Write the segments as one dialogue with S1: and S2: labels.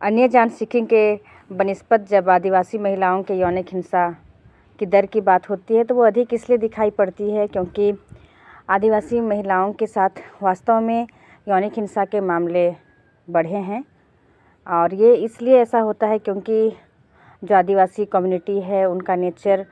S1: अन्य जान सीखने के बनिस्बत जब आदिवासी महिलाओं के यौनिक हिंसा की दर की बात होती है तो वो अधिक इसलिए दिखाई पड़ती है क्योंकि आदिवासी महिलाओं के साथ वास्तव में यौनिक हिंसा के मामले बढ़े हैं। और ये इसलिए ऐसा होता है क्योंकि जो आदिवासी कम्युनिटी है उनका नेचर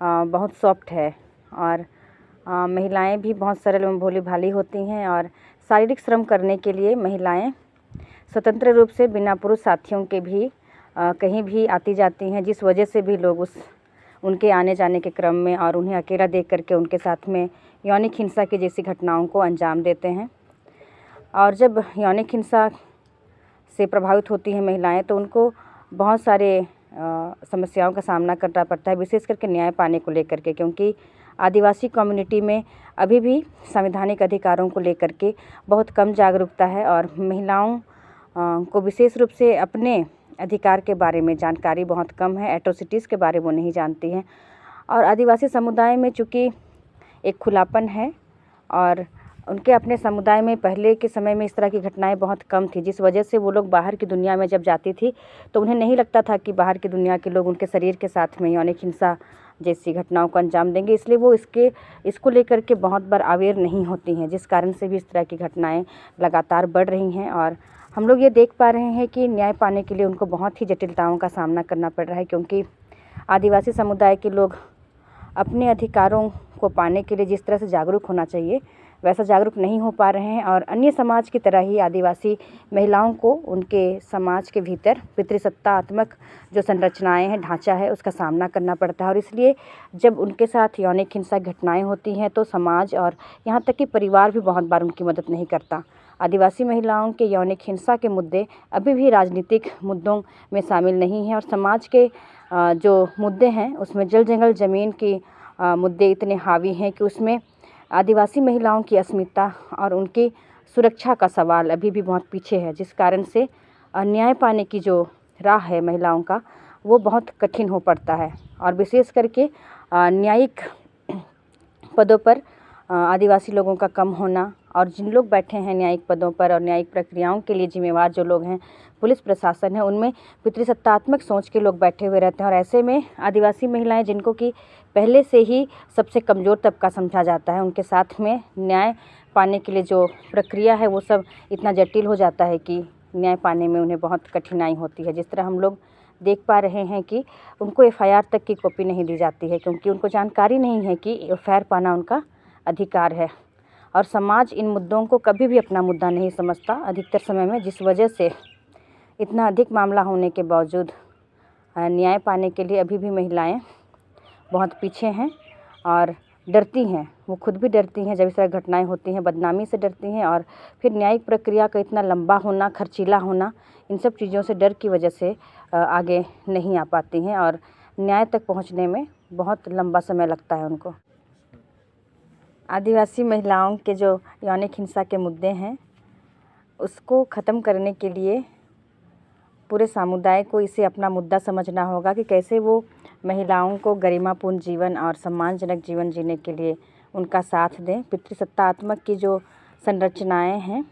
S1: बहुत सॉफ्ट है और महिलाएं भी बहुत सरल एवं भोली भाली होती हैं और शारीरिक श्रम करने के लिए महिलाएं स्वतंत्र रूप से बिना पुरुष साथियों के भी कहीं भी आती जाती हैं, जिस वजह से भी लोग उनके आने जाने के क्रम में और उन्हें अकेला देख करके उनके साथ में यौनिक हिंसा की जैसी घटनाओं को अंजाम देते हैं। और जब यौनिक हिंसा से प्रभावित होती हैं महिलाएं तो उनको बहुत सारे समस्याओं का सामना करना पड़ता है, विशेष करके न्याय पाने को लेकर के, क्योंकि आदिवासी कम्युनिटी में अभी भी संवैधानिक अधिकारों को लेकर के बहुत कम जागरूकता है और महिलाओं को विशेष रूप से अपने अधिकार के बारे में जानकारी बहुत कम है, एट्रोसिटीज़ के बारे में वो नहीं जानती हैं। और आदिवासी समुदाय में चूँकि एक खुलापन है और उनके अपने समुदाय में पहले के समय में इस तरह की घटनाएं बहुत कम थी, जिस वजह से वो लोग बाहर की दुनिया में जब जाती थी तो उन्हें नहीं लगता था कि बाहर की दुनिया के लोग उनके शरीर के साथ में यौनिक हिंसा जैसी घटनाओं को अंजाम देंगे, इसलिए वो इसको लेकर के बहुत बार अवेयर नहीं होती हैं, जिस कारण से भी इस तरह की घटनाएं लगातार बढ़ रही हैं। और हम लोग ये देख पा रहे हैं कि न्याय पाने के लिए उनको बहुत ही जटिलताओं का सामना करना पड़ रहा है, क्योंकि आदिवासी समुदाय के लोग अपने अधिकारों को पाने के लिए जिस तरह से जागरूक होना चाहिए वैसा जागरूक नहीं हो पा रहे हैं। और अन्य समाज की तरह ही आदिवासी महिलाओं को उनके समाज के भीतर पितृसत्तात्मक जो संरचनाएं हैं, ढांचा है, उसका सामना करना पड़ता है। और इसलिए जब उनके साथ यौनिक हिंसा घटनाएं होती हैं तो समाज और यहाँ तक कि परिवार भी बहुत बार उनकी मदद नहीं करता। आदिवासी महिलाओं के यौनिक हिंसा के मुद्दे अभी भी राजनीतिक मुद्दों में शामिल नहीं हैं और समाज के जो मुद्दे हैं उसमें जल जंगल ज़मीन की मुद्दे इतने हावी हैं कि उसमें आदिवासी महिलाओं की अस्मिता और उनकी सुरक्षा का सवाल अभी भी बहुत पीछे है, जिस कारण से न्याय पाने की जो राह है महिलाओं का वो बहुत कठिन हो पड़ता है। और विशेष करके न्यायिक पदों पर आदिवासी लोगों का कम होना और जिन लोग बैठे हैं न्यायिक पदों पर और न्यायिक प्रक्रियाओं के लिए जिम्मेवार जो लोग हैं, पुलिस प्रशासन है, उनमें पितृसत्तात्मक सोच के लोग बैठे हुए रहते हैं। और ऐसे में आदिवासी महिलाएं जिनको कि पहले से ही सबसे कमज़ोर तबका समझा जाता है, उनके साथ में न्याय पाने के लिए जो प्रक्रिया है वो सब इतना जटिल हो जाता है कि न्याय पाने में उन्हें बहुत कठिनाई होती है। जिस तरह हम लोग देख पा रहे हैं कि उनको एफआईआर तक की कॉपी नहीं दी जाती है, क्योंकि उनको जानकारी नहीं है कि एफआईआर पाना उनका अधिकार है। और समाज इन मुद्दों को कभी भी अपना मुद्दा नहीं समझता अधिकतर समय में, जिस वजह से इतना अधिक मामला होने के बावजूद न्याय पाने के लिए अभी भी महिलाएं बहुत पीछे हैं और डरती हैं। वो खुद भी डरती हैं, जब इस तरह घटनाएं होती हैं बदनामी से डरती हैं और फिर न्यायिक प्रक्रिया का इतना लंबा होना, खर्चीला होना, इन सब चीज़ों से डर की वजह से आगे नहीं आ पाती हैं और न्याय तक पहुंचने में बहुत लंबा समय लगता है उनको। आदिवासी महिलाओं के जो यौनिक हिंसा के मुद्दे हैं उसको ख़त्म करने के लिए पूरे समुदाय को इसे अपना मुद्दा समझना होगा कि कैसे वो महिलाओं को गरिमापूर्ण जीवन और सम्मानजनक जीवन जीने के लिए उनका साथ दें। पितृसत्तात्मक की जो संरचनाएं हैं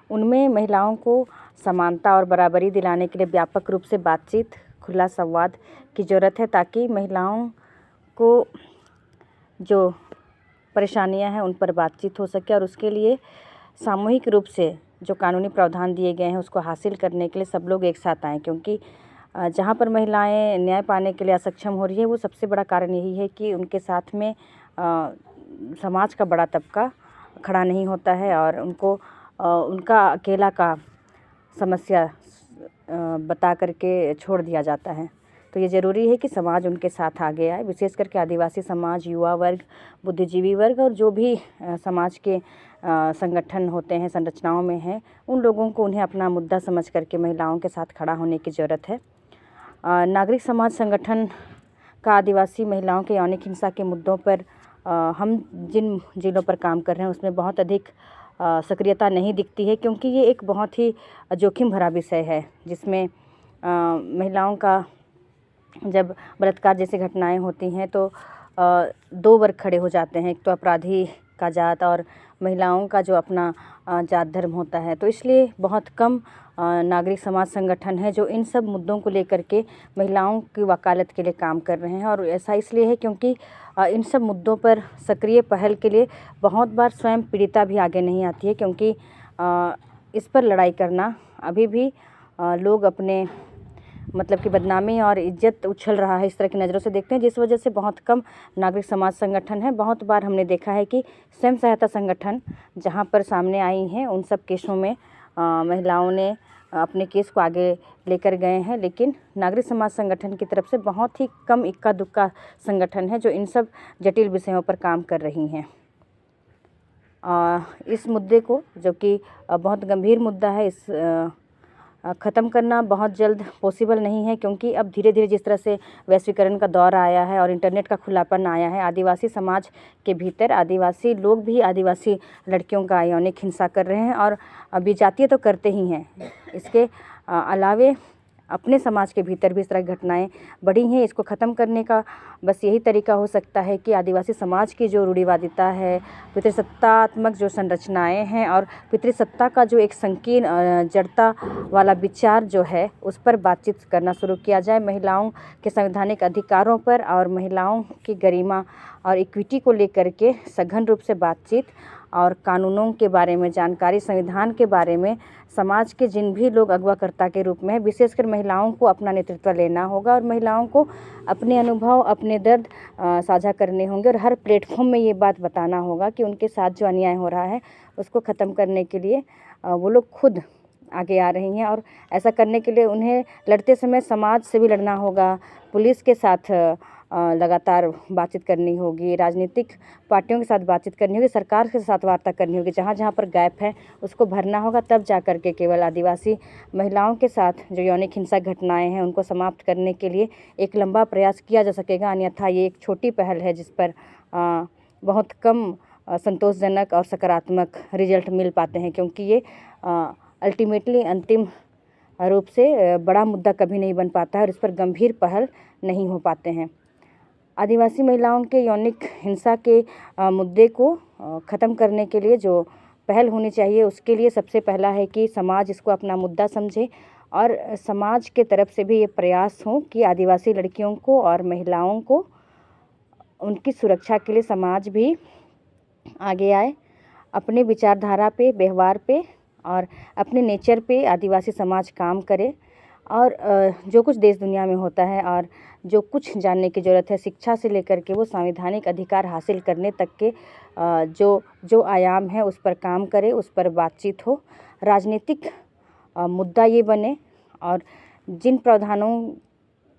S1: उनमें महिलाओं को समानता और बराबरी दिलाने के लिए व्यापक रूप से बातचीत, खुला संवाद की ज़रूरत है, ताकि महिलाओं को जो परेशानियां हैं उन पर बातचीत हो सके। और उसके लिए सामूहिक रूप से जो कानूनी प्रावधान दिए गए हैं उसको हासिल करने के लिए सब लोग एक साथ आएँ, क्योंकि जहाँ पर महिलाएं न्याय पाने के लिए असक्षम हो रही है वो सबसे बड़ा कारण यही है कि उनके साथ में समाज का बड़ा तबका खड़ा नहीं होता है और उनको उनका अकेला का समस्या बता करके छोड़ दिया जाता है। तो ये ज़रूरी है कि समाज उनके साथ आगे आए, विशेष करके आदिवासी समाज, युवा वर्ग, बुद्धिजीवी वर्ग और जो भी समाज के संगठन होते हैं, संरचनाओं में हैं, उन लोगों को उन्हें अपना मुद्दा समझ करके महिलाओं के साथ खड़ा होने की ज़रूरत है। नागरिक समाज संगठन का आदिवासी महिलाओं के यौनिक हिंसा के मुद्दों पर हम जिन जिलों पर काम कर रहे हैं उसमें बहुत अधिक सक्रियता नहीं दिखती है, क्योंकि ये एक बहुत ही जोखिम भरा विषय है, जिसमें महिलाओं का जब बलात्कार जैसी घटनाएं होती हैं तो दो वर्ग खड़े हो जाते हैं। एक तो अपराधी का जात और महिलाओं का जो अपना जात धर्म होता है। तो इसलिए बहुत कम नागरिक समाज संगठन है जो इन सब मुद्दों को लेकर के महिलाओं की वकालत के लिए काम कर रहे हैं। और ऐसा इसलिए है क्योंकि इन सब मुद्दों पर सक्रिय पहल के लिए बहुत बार स्वयं पीड़िता भी आगे नहीं आती है, क्योंकि इस पर लड़ाई करना अभी भी लोग अपने मतलब कि बदनामी और इज्जत उछल रहा है, इस तरह की नज़रों से देखते हैं, जिस वजह से बहुत कम नागरिक समाज संगठन है। बहुत बार हमने देखा है कि स्वयं सहायता संगठन जहां पर सामने आई हैं उन सब केसों में महिलाओं ने अपने केस को आगे लेकर गए हैं, लेकिन नागरिक समाज संगठन की तरफ से बहुत ही कम इक्का दुक्का संगठन है जो इन सब जटिल विषयों पर काम कर रही हैं। इस मुद्दे को, जो कि बहुत गंभीर मुद्दा है, इस ख़त्म करना बहुत जल्द पॉसिबल नहीं है, क्योंकि अब धीरे धीरे जिस तरह से वैश्वीकरण का दौर आया है और इंटरनेट का खुलापन आया है, आदिवासी समाज के भीतर आदिवासी लोग भी आदिवासी लड़कियों का यौनिक हिंसा कर रहे हैं और विजातीय तो करते ही हैं। इसके अलावे अपने समाज के भीतर भी इस तरह की घटनाएं बढ़ी हैं। इसको ख़त्म करने का बस यही तरीका हो सकता है कि आदिवासी समाज की जो रूढ़िवादिता है, पितृसत्तात्मक जो संरचनाएं हैं और पितृसत्ता का जो एक संकीर्ण जड़ता वाला विचार जो है, उस पर बातचीत करना शुरू किया जाए। महिलाओं के संवैधानिक अधिकारों पर और महिलाओं की गरिमा और इक्विटी को लेकर के सघन रूप से बातचीत और कानूनों के बारे में जानकारी, संविधान के बारे में समाज के जिन भी लोग अगवाकर्ता के रूप में हैं, विशेषकर महिलाओं को अपना नेतृत्व लेना होगा और महिलाओं को अपने अनुभव, अपने दर्द साझा करने होंगे और हर प्लेटफॉर्म में ये बात बताना होगा कि उनके साथ जो अन्याय हो रहा है उसको ख़त्म करने के लिए वो लोग खुद आगे आ रही हैं। और ऐसा करने के लिए उन्हें लड़ते समय समाज से भी लड़ना होगा, पुलिस के साथ लगातार बातचीत करनी होगी, राजनीतिक पार्टियों के साथ बातचीत करनी होगी, सरकार के साथ वार्ता करनी होगी, जहाँ जहाँ पर गैप है उसको भरना होगा। तब जा कर के केवल आदिवासी महिलाओं के साथ जो यौनिक हिंसक घटनाएं हैं उनको समाप्त करने के लिए एक लंबा प्रयास किया जा सकेगा। अन्यथा ये एक छोटी पहल है जिस पर बहुत कम संतोषजनक और सकारात्मक रिजल्ट मिल पाते हैं, क्योंकि ये अल्टीमेटली अंतिम रूप से बड़ा मुद्दा कभी नहीं बन पाता है और इस पर गंभीर पहल नहीं हो पाते हैं। आदिवासी महिलाओं के यौनिक हिंसा के मुद्दे को ख़त्म करने के लिए जो पहल होनी चाहिए, उसके लिए सबसे पहला है कि समाज इसको अपना मुद्दा समझे और समाज के तरफ से भी ये प्रयास हो कि आदिवासी लड़कियों को और महिलाओं को उनकी सुरक्षा के लिए समाज भी आगे आए। अपने विचारधारा पे, व्यवहार पे और अपने नेचर पे आदिवासी समाज काम करे और जो कुछ देश दुनिया में होता है और जो कुछ जानने की ज़रूरत है, शिक्षा से लेकर के वो संवैधानिक अधिकार हासिल करने तक के जो आयाम है उस पर काम करे, उस पर बातचीत हो, राजनीतिक मुद्दा ये बने और जिन प्रावधानों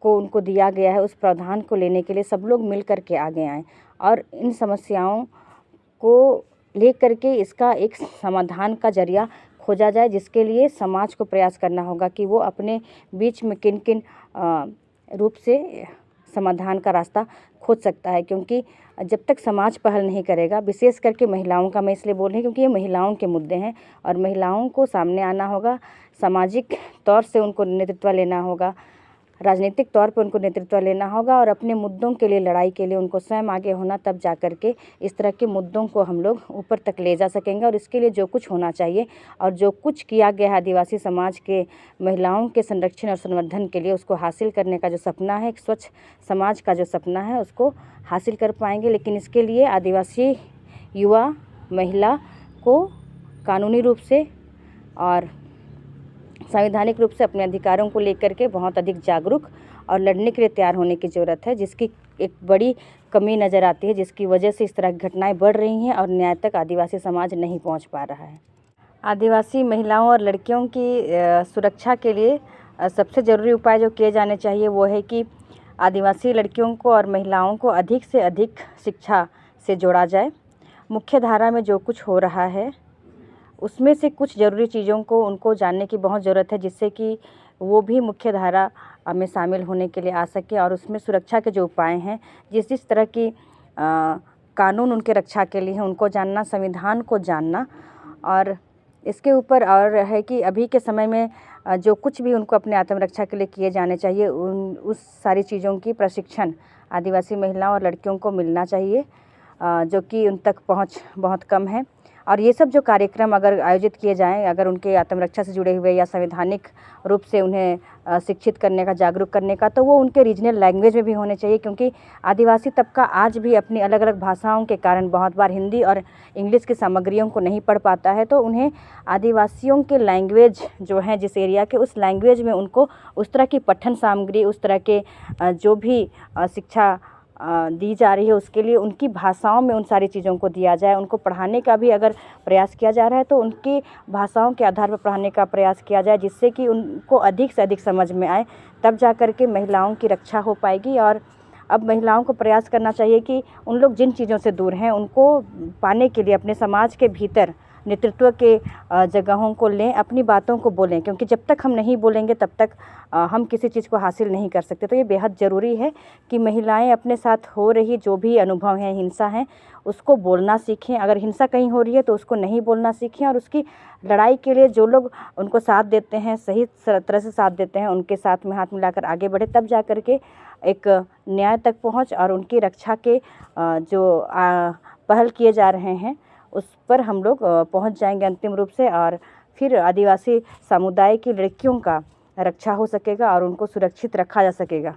S1: को उनको दिया गया है उस प्रावधान को लेने के लिए सब लोग मिल कर के आगे आएँ और इन समस्याओं को ले करके इसका एक समाधान का जरिया खोजा जाए, जिसके लिए समाज को प्रयास करना होगा कि वो अपने बीच में किन किन रूप से समाधान का रास्ता खोज सकता है। क्योंकि जब तक समाज पहल नहीं करेगा, विशेष करके महिलाओं का मैं इसलिए बोल रही हूँ क्योंकि ये महिलाओं के मुद्दे हैं और महिलाओं को सामने आना होगा, सामाजिक तौर से उनको नेतृत्व लेना होगा, राजनीतिक तौर पर उनको नेतृत्व लेना होगा और अपने मुद्दों के लिए लड़ाई के लिए उनको स्वयं आगे होना, तब जा कर के इस तरह के मुद्दों को हम लोग ऊपर तक ले जा सकेंगे। और इसके लिए जो कुछ होना चाहिए और जो कुछ किया गया है आदिवासी समाज के महिलाओं के संरक्षण और संवर्धन के लिए, उसको हासिल करने का जो सपना है, एक स्वच्छ समाज का जो सपना है, उसको हासिल कर पाएंगे। लेकिन इसके लिए आदिवासी युवा महिला को कानूनी रूप से और संवैधानिक रूप से अपने अधिकारों को लेकर के बहुत अधिक जागरूक और लड़ने के लिए तैयार होने की ज़रूरत है, जिसकी एक बड़ी कमी नज़र आती है, जिसकी वजह से इस तरह की घटनाएं बढ़ रही हैं और न्याय तक आदिवासी समाज नहीं पहुंच पा रहा है। आदिवासी महिलाओं और लड़कियों की सुरक्षा के लिए सबसे ज़रूरी उपाय जो किए जाने चाहिए वो है कि आदिवासी लड़कियों को और महिलाओं को अधिक से अधिक शिक्षा से जोड़ा जाए। मुख्य धारा में जो कुछ हो रहा है उसमें से कुछ ज़रूरी चीज़ों को उनको जानने की बहुत ज़रूरत है, जिससे कि वो भी मुख्य धारा में शामिल होने के लिए आ सके और उसमें सुरक्षा के जो उपाय हैं, जिस जिस तरह की कानून उनके रक्षा के लिए हैं उनको जानना, संविधान को जानना। और इसके ऊपर और है कि अभी के समय में जो कुछ भी उनको अपने आत्मरक्षा के लिए किए जाने चाहिए, उस सारी चीज़ों की प्रशिक्षण आदिवासी महिलाओं और लड़कियों को मिलना चाहिए, जो कि उन तक पहुंच बहुत कम है। और ये सब जो कार्यक्रम अगर आयोजित किए जाएँ, अगर उनके आत्मरक्षा से जुड़े हुए या संवैधानिक रूप से उन्हें शिक्षित करने का, जागरूक करने का, तो वो उनके रीजनल लैंग्वेज में भी होने चाहिए, क्योंकि आदिवासी तबका आज भी अपनी अलग-अलग भाषाओं के कारण बहुत बार हिंदी और इंग्लिश की सामग्रियों को नहीं पढ़ पाता है। तो उन्हें आदिवासियों के लैंग्वेज जो हैं जिस एरिया के, उस लैंग्वेज में उनको उस तरह की पठन सामग्री, उस तरह के जो भी शिक्षा दी जा रही है, उसके लिए उनकी भाषाओं में उन सारी चीज़ों को दिया जाए। उनको पढ़ाने का भी अगर प्रयास किया जा रहा है तो उनकी भाषाओं के आधार पर पढ़ाने का प्रयास किया जाए, जिससे कि उनको अधिक से अधिक समझ में आए। तब जा कर के महिलाओं की रक्षा हो पाएगी। और अब महिलाओं को प्रयास करना चाहिए कि उन लोग जिन चीज़ों से दूर हैं, उनको पाने के लिए अपने समाज के भीतर नेतृत्व के जगहों को लें, अपनी बातों को बोलें, क्योंकि जब तक हम नहीं बोलेंगे तब तक हम किसी चीज़ को हासिल नहीं कर सकते। तो ये बेहद ज़रूरी है कि महिलाएं अपने साथ हो रही जो भी अनुभव हैं, हिंसा है, उसको बोलना सीखें। अगर हिंसा कहीं हो रही है तो उसको नहीं बोलना सीखें, और उसकी लड़ाई के लिए जो लोग उनको साथ देते हैं, सही तरह से साथ देते हैं, उनके साथ में हाथ मिलाकर आगे बढ़े। तब जा कर के एक न्याय तक पहुँच और उनकी रक्षा के जो पहल किए जा रहे हैं उस पर हम लोग पहुंच जाएंगे अंतिम रूप से, और फिर आदिवासी समुदाय की लड़कियों का रक्षा हो सकेगा और उनको सुरक्षित रखा जा सकेगा।